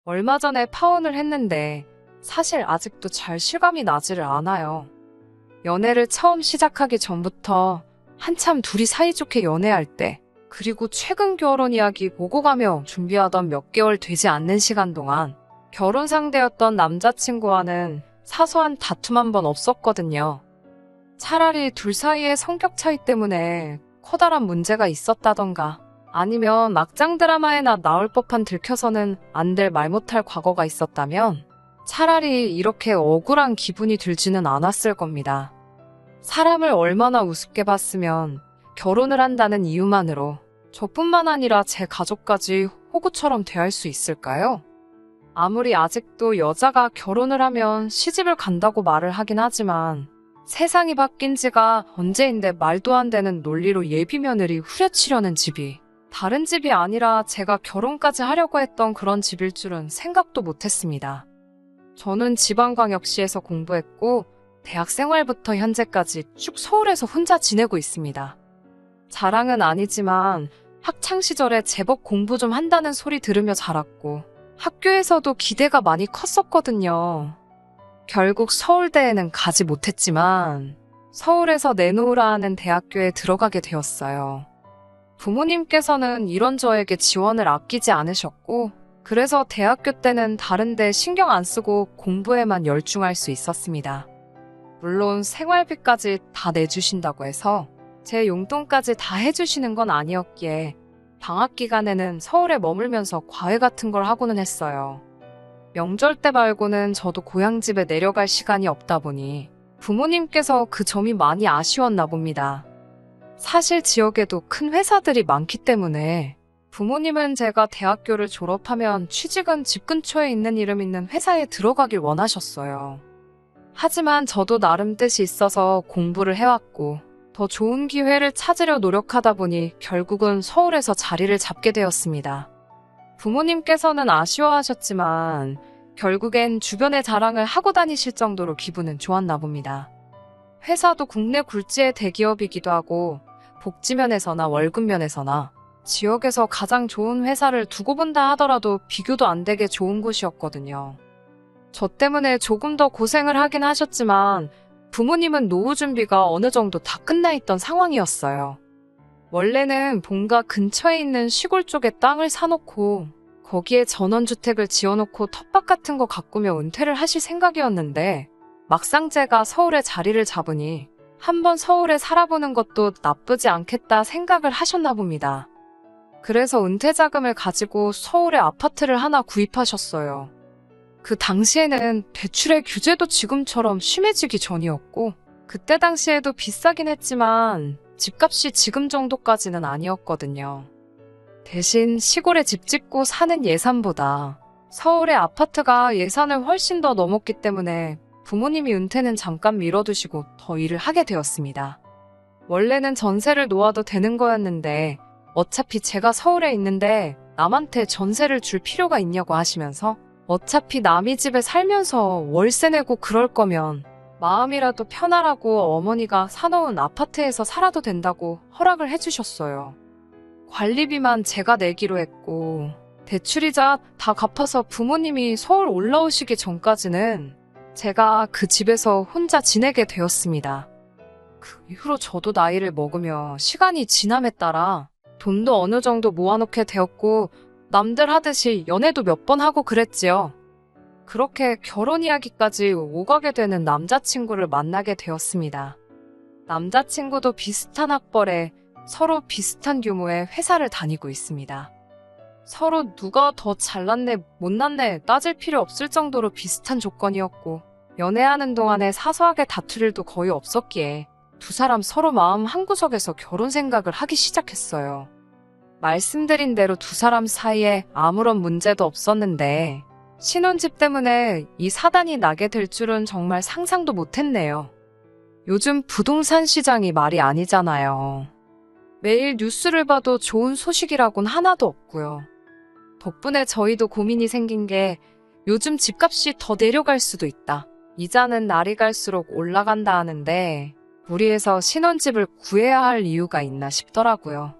얼마 전에 파혼을 했는데 사실 아직도 잘 실감이 나지를 않아요. 연애를 처음 시작하기 전부터 한참 둘이 사이좋게 연애할 때, 그리고 최근 결혼 이야기 보고 가며 준비하던 몇 개월 되지 않는 시간 동안 결혼 상대였던 남자친구와는 사소한 다툼 한 번 없었거든요. 차라리 둘 사이의 성격 차이 때문에 커다란 문제가 있었다던가 아니면 막장 드라마에나 나올 법한 들켜서는 안 될 말 못할 과거가 있었다면 차라리 이렇게 억울한 기분이 들지는 않았을 겁니다. 사람을 얼마나 우습게 봤으면 결혼을 한다는 이유만으로 저뿐만 아니라 제 가족까지 호구처럼 대할 수 있을까요? 아무리 아직도 여자가 결혼을 하면 시집을 간다고 말을 하긴 하지만 세상이 바뀐 지가 언제인데 말도 안 되는 논리로 예비 며느리 후려치려는 집이 다른 집이 아니라 제가 결혼까지 하려고 했던 그런 집일 줄은 생각도 못했습니다. 저는 지방광역시에서 공부했고 대학 생활부터 현재까지 쭉 서울에서 혼자 지내고 있습니다. 자랑은 아니지만 학창시절에 제법 공부 좀 한다는 소리 들으며 자랐고 학교에서도 기대가 많이 컸었거든요. 결국 서울대에는 가지 못했지만 서울에서 내놓으라 하는 대학교에 들어가게 되었어요. 부모님께서는 이런 저에게 지원을 아끼지 않으셨고 그래서 대학교 때는 다른 데 신경 안 쓰고 공부에만 열중할 수 있었습니다. 물론 생활비까지 다 내주신다고 해서 제 용돈까지 다 해주시는 건 아니었기에 방학 기간에는 서울에 머물면서 과외 같은 걸 하고는 했어요. 명절 때 말고는 저도 고향집에 내려갈 시간이 없다 보니 부모님께서 그 점이 많이 아쉬웠나 봅니다. 사실 지역에도 큰 회사들이 많기 때문에 부모님은 제가 대학교를 졸업하면 취직은 집 근처에 있는 이름 있는 회사에 들어가길 원하셨어요. 하지만 저도 나름 뜻이 있어서 공부를 해왔고 더 좋은 기회를 찾으려 노력하다 보니 결국은 서울에서 자리를 잡게 되었습니다. 부모님께서는 아쉬워하셨지만 결국엔 주변에 자랑을 하고 다니실 정도로 기분은 좋았나 봅니다. 회사도 국내 굴지의 대기업이기도 하고 복지면에서나 월급면에서나 지역에서 가장 좋은 회사를 두고 본다 하더라도 비교도 안 되게 좋은 곳이었거든요. 저 때문에 조금 더 고생을 하긴 하셨지만 부모님은 노후 준비가 어느 정도 다 끝나 있던 상황이었어요. 원래는 본가 근처에 있는 시골 쪽에 땅을 사놓고 거기에 전원주택을 지어놓고 텃밭 같은 거 가꾸며 은퇴를 하실 생각이었는데 막상 제가 서울에 자리를 잡으니 한번 서울에 살아보는 것도 나쁘지 않겠다 생각을 하셨나 봅니다. 그래서 은퇴 자금을 가지고 서울에 아파트를 하나 구입하셨어요. 그 당시에는 대출의 규제도 지금처럼 심해지기 전이었고 그때 당시에도 비싸긴 했지만 집값이 지금 정도까지는 아니었거든요. 대신 시골에 집 짓고 사는 예산보다 서울의 아파트가 예산을 훨씬 더 넘었기 때문에 부모님이 은퇴는 잠깐 미뤄두시고 더 일을 하게 되었습니다. 원래는 전세를 놓아도 되는 거였는데 어차피 제가 서울에 있는데 남한테 전세를 줄 필요가 있냐고 하시면서 어차피 남의 집에 살면서 월세 내고 그럴 거면 마음이라도 편하라고 어머니가 사놓은 아파트에서 살아도 된다고 허락을 해주셨어요. 관리비만 제가 내기로 했고 대출이자 다 갚아서 부모님이 서울 올라오시기 전까지는 제가 그 집에서 혼자 지내게 되었습니다. 그 이후로 저도 나이를 먹으며 시간이 지남에 따라 돈도 어느 정도 모아놓게 되었고 남들 하듯이 연애도 몇 번 하고 그랬지요. 그렇게 결혼 이야기까지 오가게 되는 남자친구를 만나게 되었습니다. 남자친구도 비슷한 학벌에 서로 비슷한 규모의 회사를 다니고 있습니다. 서로 누가 더 잘났네 못났네 따질 필요 없을 정도로 비슷한 조건이었고 연애하는 동안에 사소하게 다툴 일도 거의 없었기에 두 사람 서로 마음 한구석에서 결혼 생각을 하기 시작했어요. 말씀드린 대로 두 사람 사이에 아무런 문제도 없었는데 신혼집 때문에 이 사단이 나게 될 줄은 정말 상상도 못했네요. 요즘 부동산 시장이 말이 아니잖아요. 매일 뉴스를 봐도 좋은 소식이라곤 하나도 없고요. 덕분에 저희도 고민이 생긴 게 요즘 집값이 더 내려갈 수도 있다. 이자는 날이 갈수록 올라간다 하는데 무리해서 신혼집을 구해야 할 이유가 있나 싶더라고요.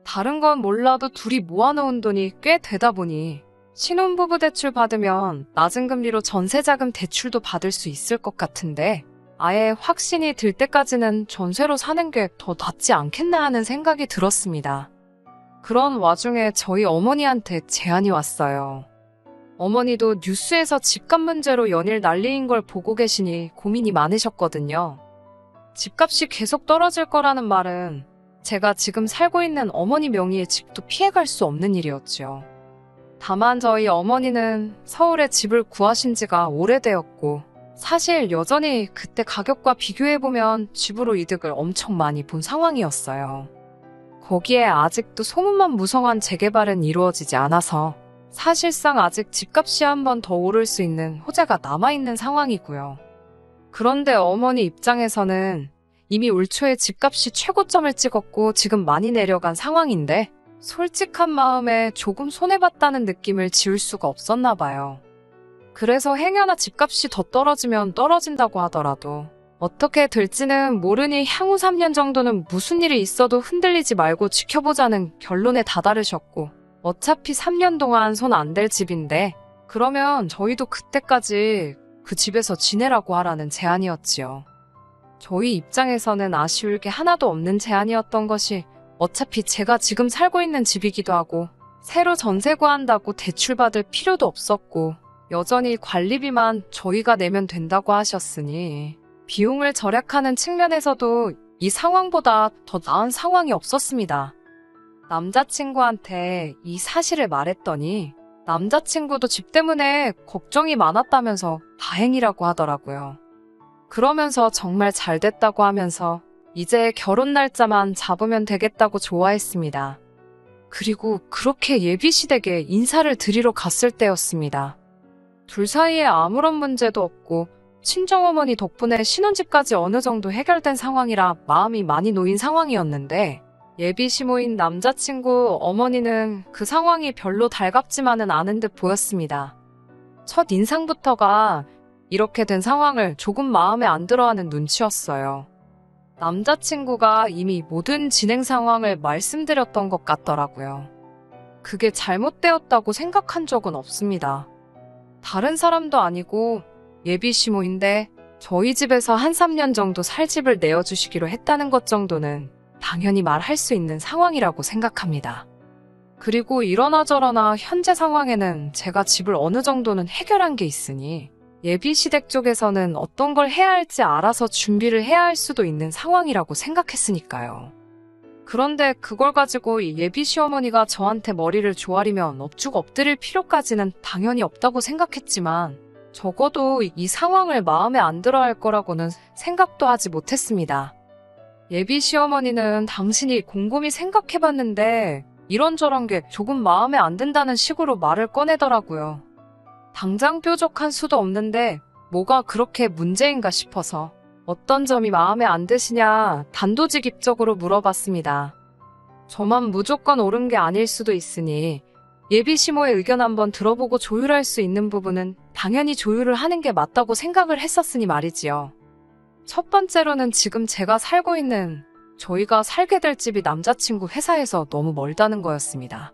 다른 건 몰라도 둘이 모아놓은 돈이 꽤 되다 보니 신혼부부 대출 받으면 낮은 금리로 전세자금 대출도 받을 수 있을 것 같은데 아예 확신이 들 때까지는 전세로 사는 게 더 낫지 않겠나 하는 생각이 들었습니다. 그런 와중에 저희 어머니한테 제안이 왔어요. 어머니도 뉴스에서 집값 문제로 연일 난리인 걸 보고 계시니 고민이 많으셨거든요. 집값이 계속 떨어질 거라는 말은 제가 지금 살고 있는 어머니 명의의 집도 피해갈 수 없는 일이었죠. 다만 저희 어머니는 서울에 집을 구하신 지가 오래되었고 사실 여전히 그때 가격과 비교해보면 집으로 이득을 엄청 많이 본 상황이었어요. 거기에 아직도 소문만 무성한 재개발은 이루어지지 않아서 사실상 아직 집값이 한 번 더 오를 수 있는 호재가 남아있는 상황이고요. 그런데 어머니 입장에서는 이미 올 초에 집값이 최고점을 찍었고 지금 많이 내려간 상황인데 솔직한 마음에 조금 손해봤다는 느낌을 지울 수가 없었나 봐요. 그래서 행여나 집값이 더 떨어지면 떨어진다고 하더라도 어떻게 될지는 모르니 향후 3년 정도는 무슨 일이 있어도 흔들리지 말고 지켜보자는 결론에 다다르셨고 어차피 3년 동안 손 안 댈 집인데 그러면 저희도 그때까지 그 집에서 지내라고 하라는 제안이었지요. 저희 입장에서는 아쉬울 게 하나도 없는 제안이었던 것이 어차피 제가 지금 살고 있는 집이기도 하고 새로 전세 구한다고 대출받을 필요도 없었고 여전히 관리비만 저희가 내면 된다고 하셨으니 비용을 절약하는 측면에서도 이 상황보다 더 나은 상황이 없었습니다. 남자친구한테 이 사실을 말했더니 남자친구도 집 때문에 걱정이 많았다면서 다행이라고 하더라고요. 그러면서 정말 잘 됐다고 하면서 이제 결혼 날짜만 잡으면 되겠다고 좋아했습니다. 그리고 그렇게 예비시댁에 인사를 드리러 갔을 때였습니다. 둘 사이에 아무런 문제도 없고 친정어머니 덕분에 신혼집까지 어느 정도 해결된 상황이라 마음이 많이 놓인 상황이었는데 예비 시모인 남자친구 어머니는 그 상황이 별로 달갑지만은 않은 듯 보였습니다. 첫 인상부터가 이렇게 된 상황을 조금 마음에 안 들어하는 눈치였어요. 남자친구가 이미 모든 진행 상황을 말씀드렸던 것 같더라고요. 그게 잘못되었다고 생각한 적은 없습니다. 다른 사람도 아니고 예비 시모인데 저희 집에서 한 3년 정도 살 집을 내어주시기로 했다는 것 정도는 당연히 말할 수 있는 상황이라고 생각합니다. 그리고 이러나 저러나 현재 상황에는 제가 집을 어느 정도는 해결한 게 있으니 예비시댁 쪽에서는 어떤 걸 해야 할지 알아서 준비를 해야 할 수도 있는 상황이라고 생각했으니까요. 그런데 그걸 가지고 이 예비 시어머니가 저한테 머리를 조아리면 엎죽 엎드릴 필요까지는 당연히 없다고 생각했지만 적어도 이 상황을 마음에 안 들어 할 거라고는 생각도 하지 못했습니다. 예비 시어머니는 당신이 곰곰이 생각해봤는데 이런저런 게 조금 마음에 안 든다는 식으로 말을 꺼내더라고요. 당장 뾰족한 수도 없는데 뭐가 그렇게 문제인가 싶어서 어떤 점이 마음에 안 드시냐 단도직입적으로 물어봤습니다. 저만 무조건 옳은 게 아닐 수도 있으니 예비 시모의 의견 한번 들어보고 조율할 수 있는 부분은 당연히 조율을 하는 게 맞다고 생각을 했었으니 말이지요. 첫 번째로는 지금 제가 살고 있는 저희가 살게 될 집이 남자친구 회사에서 너무 멀다는 거였습니다.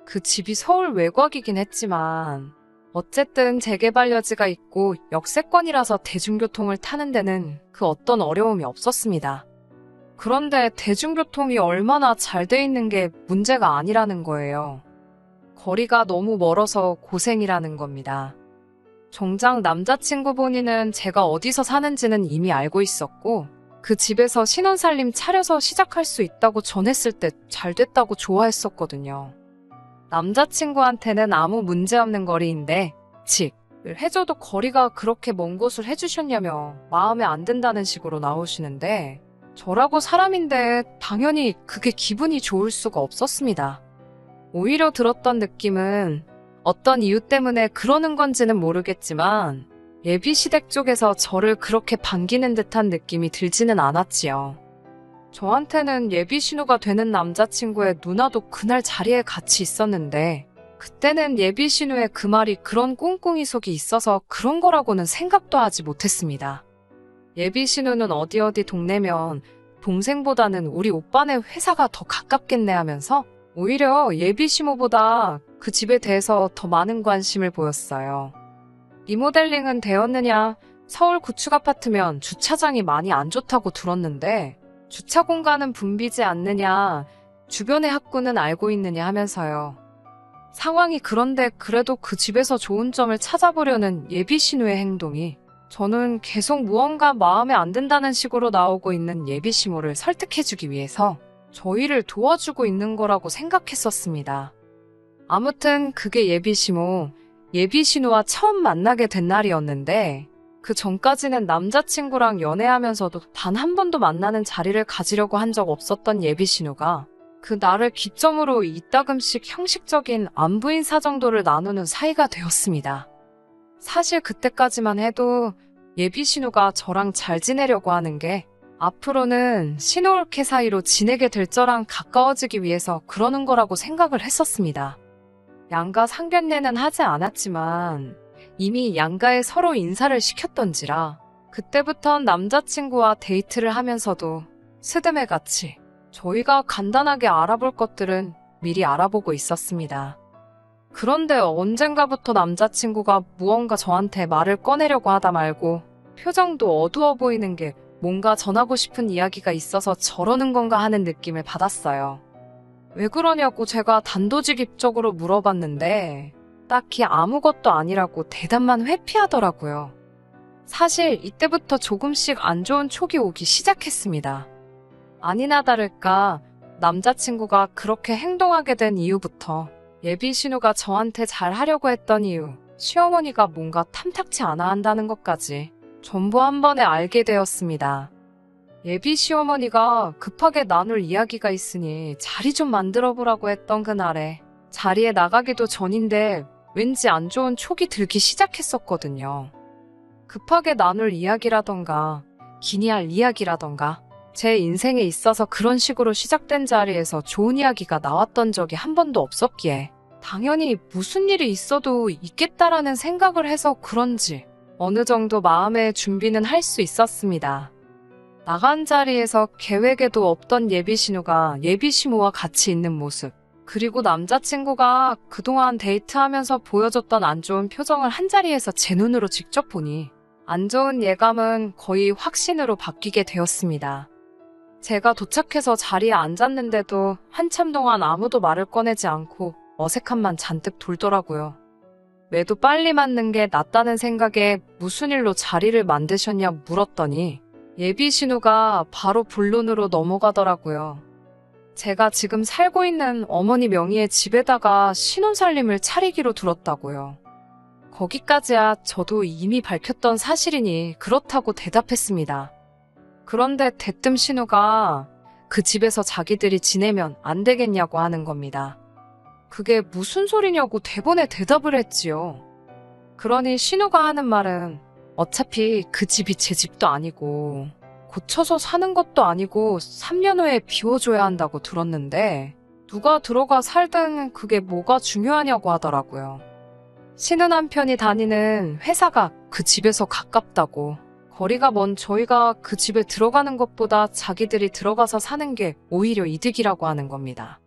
그 집이 서울 외곽이긴 했지만 어쨌든 재개발 여지가 있고 역세권이라서 대중교통을 타는 데는 그 어떤 어려움이 없었습니다. 그런데 대중교통이 얼마나 잘 돼 있는 게 문제가 아니라는 거예요. 거리가 너무 멀어서 고생이라는 겁니다. 정작 남자친구 본인은 제가 어디서 사는지는 이미 알고 있었고 그 집에서 신혼살림 차려서 시작할 수 있다고 전했을 때 잘 됐다고 좋아했었거든요. 남자친구한테는 아무 문제 없는 거리인데 집을 해줘도 거리가 그렇게 먼 곳을 해주셨냐며 마음에 안 든다는 식으로 나오시는데 저라고 사람인데 당연히 그게 기분이 좋을 수가 없었습니다. 오히려 들었던 느낌은 어떤 이유 때문에 그러는 건지는 모르겠지만 예비시댁 쪽에서 저를 그렇게 반기는 듯한 느낌이 들지는 않았지요. 저한테는 예비신우가 되는 남자친구의 누나도 그날 자리에 같이 있었는데 그때는 예비신우의 그 말이 그런 꿍꿍이 속이 있어서 그런 거라고는 생각도 하지 못했습니다. 예비신우는 어디 동네면 동생보다는 우리 오빠네 회사가 더 가깝겠네 하면서 오히려 예비시모보다 그 집에 대해서 더 많은 관심을 보였어요. 리모델링은 되었느냐, 서울 구축 아파트면 주차장이 많이 안 좋다고 들었는데 주차 공간은 붐비지 않느냐, 주변의 학구는 알고 있느냐 하면서요. 상황이 그런데 그래도 그 집에서 좋은 점을 찾아보려는 예비 신우의 행동이 저는 계속 무언가 마음에 안 든다는 식으로 나오고 있는 예비 신우를 설득해주기 위해서 저희를 도와주고 있는 거라고 생각했었습니다. 아무튼 그게 예비 신우와 처음 만나게 된 날이었는데 그 전까지는 남자친구랑 연애하면서도 단 한 번도 만나는 자리를 가지려고 한 적 없었던 예비 신우가 그 날을 기점으로 이따금씩 형식적인 안부 인사 정도를 나누는 사이가 되었습니다. 사실 그때까지만 해도 예비 신우가 저랑 잘 지내려고 하는 게 앞으로는 신우올케 사이로 지내게 될 저랑 가까워지기 위해서 그러는 거라고 생각을 했었습니다. 양가 상견례는 하지 않았지만 이미 양가에 서로 인사를 시켰던지라 그때부턴 남자친구와 데이트를 하면서도 스드메같이 저희가 간단하게 알아볼 것들은 미리 알아보고 있었습니다. 그런데 언젠가부터 남자친구가 무언가 저한테 말을 꺼내려고 하다 말고 표정도 어두워 보이는 게 뭔가 전하고 싶은 이야기가 있어서 저러는 건가 하는 느낌을 받았어요. 왜 그러냐고 제가 단도직입적으로 물어봤는데 딱히 아무것도 아니라고 대답만 회피하더라고요. 사실 이때부터 조금씩 안 좋은 촉이 오기 시작했습니다. 아니나 다를까 남자친구가 그렇게 행동하게 된 이후부터 예비 신우가 저한테 잘하려고 했던 이유, 시어머니가 뭔가 탐탁치 않아 한다는 것까지 전부 한 번에 알게 되었습니다. 예비 시어머니가 급하게 나눌 이야기가 있으니 자리 좀 만들어 보라고 했던 그날에 자리에 나가기도 전인데 왠지 안 좋은 촉이 들기 시작했었거든요. 급하게 나눌 이야기라던가 기니 할 이야기라던가 제 인생에 있어서 그런 식으로 시작된 자리에서 좋은 이야기가 나왔던 적이 한 번도 없었기에 당연히 무슨 일이 있어도 있겠다라는 생각을 해서 그런지 어느 정도 마음의 준비는 할 수 있었습니다. 나간 자리에서 계획에도 없던 예비 신우가 예비 시모와 같이 있는 모습, 그리고 남자친구가 그동안 데이트하면서 보여줬던 안 좋은 표정을 한자리에서 제 눈으로 직접 보니 안 좋은 예감은 거의 확신으로 바뀌게 되었습니다. 제가 도착해서 자리에 앉았는데도 한참 동안 아무도 말을 꺼내지 않고 어색함만 잔뜩 돌더라고요. 매도 빨리 맞는 게 낫다는 생각에 무슨 일로 자리를 만드셨냐 물었더니 예비 신우가 바로 본론으로 넘어가더라고요. 제가 지금 살고 있는 어머니 명의의 집에다가 신혼살림을 차리기로 들었다고요. 거기까지야 저도 이미 밝혔던 사실이니 그렇다고 대답했습니다. 그런데 대뜸 신우가 그 집에서 자기들이 지내면 안 되겠냐고 하는 겁니다. 그게 무슨 소리냐고 대본에 대답을 했지요. 그러니 신우가 하는 말은 어차피 그 집이 제 집도 아니고 고쳐서 사는 것도 아니고 3년 후에 비워줘야 한다고 들었는데 누가 들어가 살든 그게 뭐가 중요하냐고 하더라고요. 신우 남편이 다니는 회사가 그 집에서 가깝다고 거리가 먼 저희가 그 집에 들어가는 것보다 자기들이 들어가서 사는 게 오히려 이득이라고 하는 겁니다.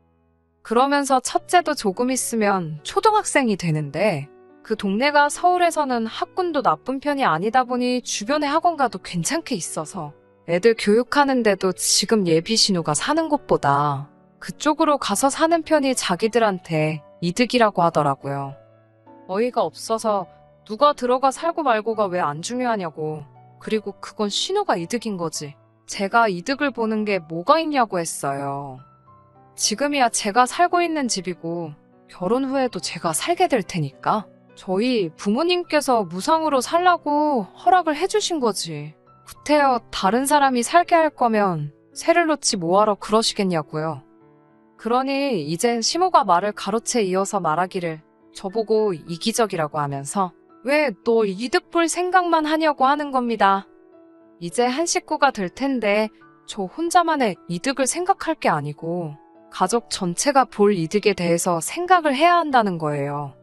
그러면서 첫째도 조금 있으면 초등학생이 되는데 그 동네가 서울에서는 학군도 나쁜 편이 아니다 보니 주변에 학원가도 괜찮게 있어서 애들 교육하는데도 지금 예비 신우가 사는 곳보다 그쪽으로 가서 사는 편이 자기들한테 이득이라고 하더라고요. 어이가 없어서 누가 들어가 살고 말고가 왜 안 중요하냐고. 그리고 그건 신우가 이득인 거지. 제가 이득을 보는 게 뭐가 있냐고 했어요. 지금이야 제가 살고 있는 집이고 결혼 후에도 제가 살게 될 테니까 저희 부모님께서 무상으로 살라고 허락을 해주신 거지. 구태여 다른 사람이 살게 할 거면 새를 놓지 뭐하러 그러시겠냐고요. 그러니 이젠 시모가 말을 가로채 이어서 말하기를 저보고 이기적이라고 하면서 왜 너 이득 볼 생각만 하냐고 하는 겁니다. 이제 한 식구가 될 텐데 저 혼자만의 이득을 생각할 게 아니고 가족 전체가 볼 이득에 대해서 생각을 해야 한다는 거예요.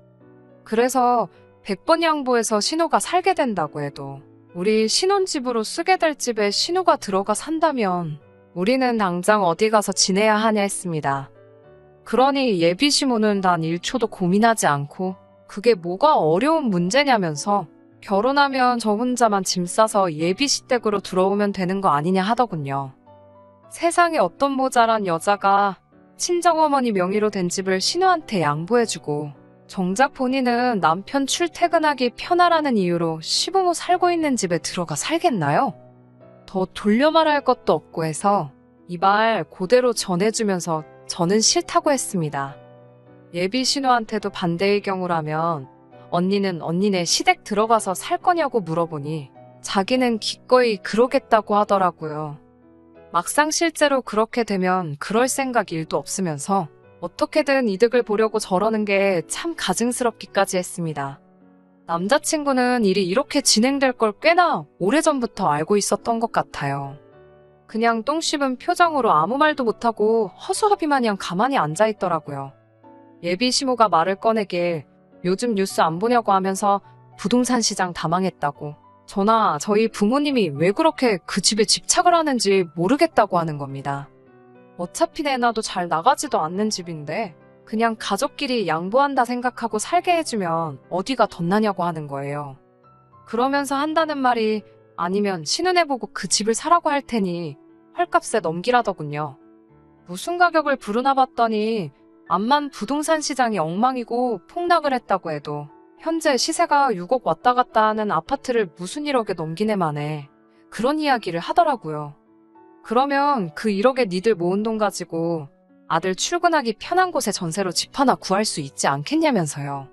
그래서 100번 양보해서 신우가 살게 된다고 해도 우리 신혼집으로 쓰게 될 집에 신우가 들어가 산다면 우리는 당장 어디 가서 지내야 하냐 했습니다. 그러니 예비 시모는 단 1초도 고민하지 않고 그게 뭐가 어려운 문제냐면서 결혼하면 저 혼자만 짐 싸서 예비 시댁으로 들어오면 되는 거 아니냐 하더군요. 세상에 어떤 모자란 여자가 친정어머니 명의로 된 집을 신우한테 양보해주고 정작 본인은 남편 출퇴근하기 편하라는 이유로 시부모 살고 있는 집에 들어가 살겠나요? 더 돌려 말할 것도 없고 해서 이 말 그대로 전해주면서 저는 싫다고 했습니다. 예비 신우한테도 반대의 경우라면 언니는 언니네 시댁 들어가서 살 거냐고 물어보니 자기는 기꺼이 그러겠다고 하더라고요. 막상 실제로 그렇게 되면 그럴 생각 일도 없으면서 어떻게든 이득을 보려고 저러는 게 참 가증스럽기까지 했습니다. 남자친구는 일이 이렇게 진행될 걸 꽤나 오래전부터 알고 있었던 것 같아요. 그냥 똥 씹은 표정으로 아무 말도 못하고 허수아비 마냥 가만히 앉아있더라고요. 예비 시모가 말을 꺼내길 요즘 뉴스 안 보냐고 하면서 부동산 시장 다 망했다고. 저나 저희 부모님이 왜 그렇게 그 집에 집착을 하는지 모르겠다고 하는 겁니다. 어차피 내놔도 잘 나가지도 않는 집인데 그냥 가족끼리 양보한다 생각하고 살게 해주면 어디가 덧나냐고 하는 거예요. 그러면서 한다는 말이 아니면 신혼해보고 그 집을 사라고 할 테니 헐값에 넘기라더군요. 무슨 가격을 부르나 봤더니 암만 부동산 시장이 엉망이고 폭락을 했다고 해도 현재 시세가 6억 왔다 갔다 하는 아파트를 무슨 1억에 넘기네 마네. 그런 이야기를 하더라고요. 그러면 그 1억에 니들 모은 돈 가지고 아들 출근하기 편한 곳에 전세로 집 하나 구할 수 있지 않겠냐면서요.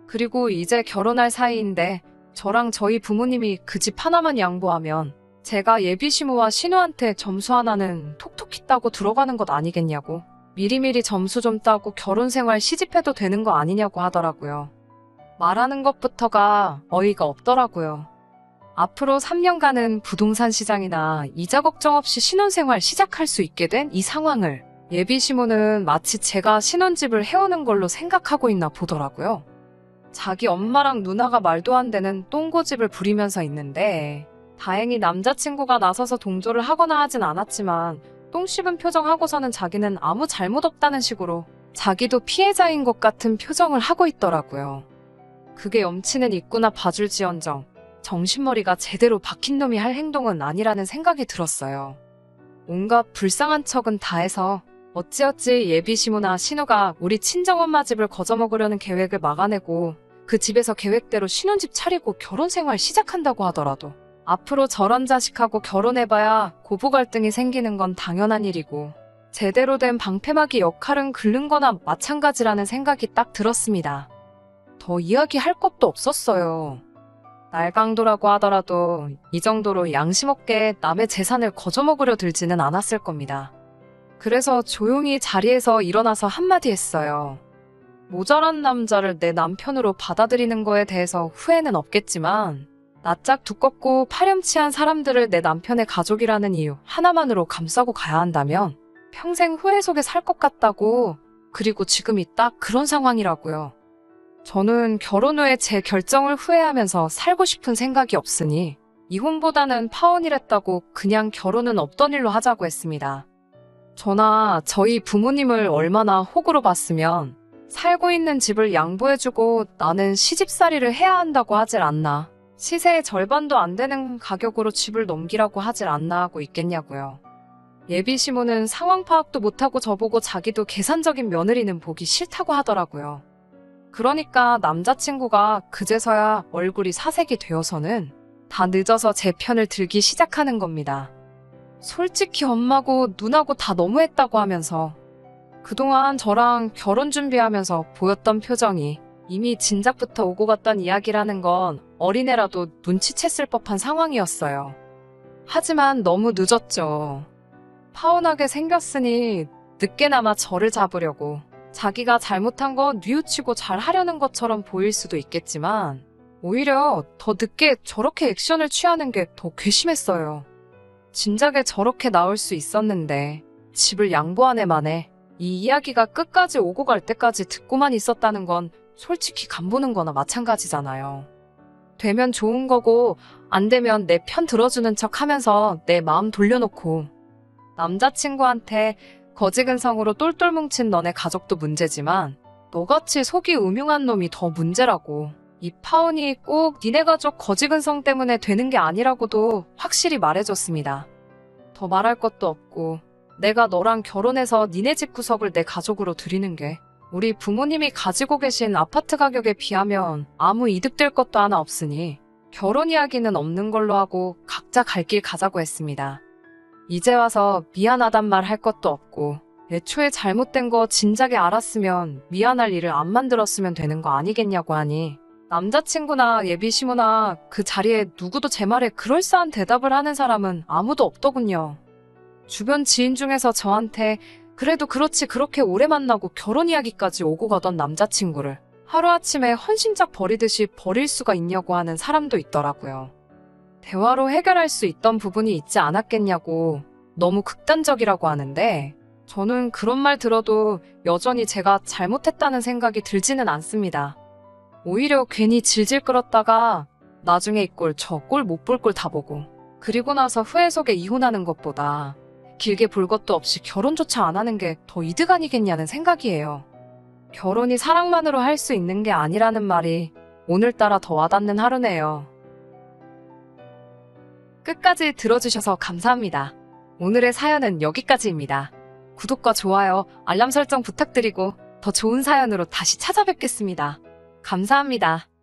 그리고 이제 결혼할 사이인데 저랑 저희 부모님이 그 집 하나만 양보하면 제가 예비 시모와 신우한테 점수 하나는 톡톡히 따고 들어가는 것 아니겠냐고. 미리미리 점수 좀 따고 결혼 생활 시집해도 되는 거 아니냐고 하더라고요. 말하는 것부터가 어이가 없더라고요. 앞으로 3년간은 부동산 시장이나 이자 걱정 없이 신혼생활 시작할 수 있게 된 이 상황을 예비 시모는 마치 제가 신혼집을 해오는 걸로 생각하고 있나 보더라고요. 자기 엄마랑 누나가 말도 안 되는 똥고집을 부리면서 있는데 다행히 남자친구가 나서서 동조를 하거나 하진 않았지만 똥 씹은 표정하고서는 자기는 아무 잘못 없다는 식으로 자기도 피해자인 것 같은 표정을 하고 있더라고요. 그게 염치는 있구나 봐줄지언정 정신머리가 제대로 박힌 놈이 할 행동은 아니라는 생각이 들었어요. 온갖 불쌍한 척은 다 해서 어찌어찌 예비 시모나 신우가 우리 친정엄마 집을 거저먹으려는 계획을 막아내고 그 집에서 계획대로 신혼집 차리고 결혼생활 시작한다고 하더라도 앞으로 저런 자식하고 결혼해봐야 고부 갈등이 생기는 건 당연한 일이고 제대로 된 방패막이 역할은 긁는 거나 마찬가지라는 생각이 딱 들었습니다. 더 이야기할 것도 없었어요. 날강도라고 하더라도 이 정도로 양심 없게 남의 재산을 거저먹으려 들지는 않았을 겁니다. 그래서 조용히 자리에서 일어나서 한마디 했어요. 모자란 남자를 내 남편으로 받아들이는 거에 대해서 후회는 없겠지만 낯짝 두껍고 파렴치한 사람들을 내 남편의 가족이라는 이유 하나만으로 감싸고 가야 한다면 평생 후회 속에 살 것 같다고. 그리고 지금이 딱 그런 상황이라고요. 저는 결혼 후에 제 결정을 후회하면서 살고 싶은 생각이 없으니 이혼보다는 파혼이랬다고 그냥 결혼은 없던 일로 하자고 했습니다. 저나 저희 부모님을 얼마나 호구로 봤으면 살고 있는 집을 양보해주고 나는 시집살이를 해야 한다고 하질 않나. 시세의 절반도 안 되는 가격으로 집을 넘기라고 하질 않나 하고 있겠냐고요. 예비 시모는 상황 파악도 못하고 저보고 자기도 계산적인 며느리는 보기 싫다고 하더라고요. 그러니까 남자친구가 그제서야 얼굴이 사색이 되어서는 다 늦어서 제 편을 들기 시작하는 겁니다. 솔직히 엄마고 누나고 다 너무했다고 하면서 그동안 저랑 결혼 준비하면서 보였던 표정이 이미 진작부터 오고 갔던 이야기라는 건 어린애라도 눈치챘을 법한 상황이었어요. 하지만 너무 늦었죠. 파혼하게 생겼으니 늦게나마 저를 잡으려고 자기가 잘못한 거 뉘우치고 잘 하려는 것처럼 보일 수도 있겠지만 오히려 더 늦게 저렇게 액션을 취하는 게 더 괘씸했어요. 진작에 저렇게 나올 수 있었는데 집을 양보한 애만에 이 이야기가 끝까지 오고 갈 때까지 듣고만 있었다는 건 솔직히 간보는 거나 마찬가지잖아요. 되면 좋은 거고 안 되면 내 편 들어주는 척 하면서 내 마음 돌려놓고 남자친구한테 거지근성으로 똘똘 뭉친 너네 가족도 문제지만 너같이 속이 음흉한 놈이 더 문제라고. 이 파혼이 꼭 니네 가족 거지근성 때문에 되는 게 아니라고도 확실히 말해줬습니다. 더 말할 것도 없고 내가 너랑 결혼해서 니네 집 구석을 내 가족으로 들이는 게 우리 부모님이 가지고 계신 아파트 가격에 비하면 아무 이득될 것도 하나 없으니 결혼 이야기는 없는 걸로 하고 각자 갈 길 가자고 했습니다. 이제 와서 미안하단 말 할 것도 없고 애초에 잘못된 거 진작에 알았으면 미안할 일을 안 만들었으면 되는 거 아니겠냐고 하니 남자친구나 예비시모나 그 자리에 누구도 제 말에 그럴싸한 대답을 하는 사람은 아무도 없더군요. 주변 지인 중에서 저한테 그래도 그렇지 그렇게 오래 만나고 결혼 이야기까지 오고 가던 남자친구를 하루아침에 헌신작 버리듯이 버릴 수가 있냐고 하는 사람도 있더라고요. 대화로 해결할 수 있던 부분이 있지 않았겠냐고 너무 극단적이라고 하는데 저는 그런 말 들어도 여전히 제가 잘못했다는 생각이 들지는 않습니다. 오히려 괜히 질질 끌었다가 나중에 이 꼴 저 꼴 못 볼 꼴 다 보고 그리고 나서 후회 속에 이혼하는 것보다 길게 볼 것도 없이 결혼조차 안 하는 게 더 이득 아니겠냐는 생각이에요. 결혼이 사랑만으로 할 수 있는 게 아니라는 말이 오늘따라 더 와닿는 하루네요. 끝까지 들어주셔서 감사합니다. 오늘의 사연은 여기까지입니다. 구독과 좋아요, 알람 설정 부탁드리고 더 좋은 사연으로 다시 찾아뵙겠습니다. 감사합니다.